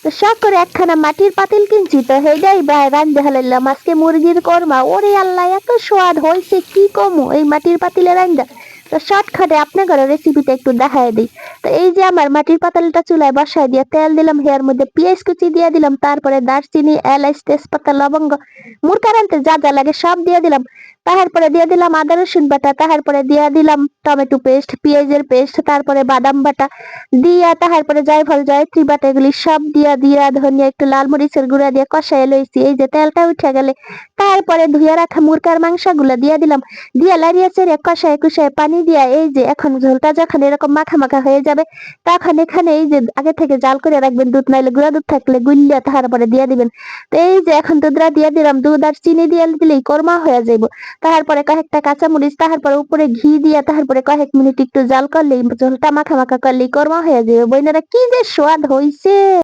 তো শখ করে একখানা মাটির পাতিল কিনছি, তো সেইটাই রান্ধতে হালাইলাম আজকে মুরগির কোরমা। ওরে আল্লাহ, এত স্বাদ হয়েছে কি কমু এই মাটির পাতিলে রান্ধা। তো শর্টকাটে আপনাদের রেসিপিটা একটু দেখায় দিই। তো এই যে আমার মাটির পাতিলটা চুলায় বসায় দিয়ে তেল দিলাম, হেয়ার মধ্যে পেঁয়াজ কুচি দিয়ে দিলাম, তারপরে দারচিনি, এলাচ, তেজপাতা, লবঙ্গ, মুরগা রানতে যা যা লাগে সব দিয়ে দিলাম। তারপরে দিয়ে দিলাম আদা রসুন বাটা, তারপরে দিয়ে দিলাম টমেটো পেস্ট, পেঁয়াজের পেস্ট, তারপরে বাদাম বাটা দিয়া, তারপরে জায়ফল, জয়ত্রী বাটা, এগুলি সব দিয়া দিয়া ধনিয়া, একটু লাল মরিচের গুঁড়া দিয়ে কষাই লইছি। এই যে তেলটা উঠে গেলে তারপরে ধুয়ে রাখা মুরগার মাংসগুলো দিয়ে দিলাম, দিয়ে লাড়িয়ে চেড়ে কষায় কুষায় পানি দিয়া, এই যে এখন ঝোলটা যখন এরকম মাখা মাখা হয়ে যাবে, তখন এখানে এই যে আগে থেকে জাল করে রাখবেন দুধ, নাইলে গুঁড়া দুধ থাকলে গুলিয়া তারপরে দিয়ে দিবেন। তো এই যে এখন দুধটা দিয়ে দিলাম, দুধ আর চিনি দিয়ে দিলেই কোরমা হয়ে যাইব। তারপরে কয়েকটা কাঁচামরিচ, তারপরে উপরে ঘি দিয়া, তারপরে কয়েক মিনিট একটু জাল করলেই, ঝোলটা মাখা মাখা করলেই কোরমা হয়ে যাবে। বইনারা কি যে স্বাদ হইছে।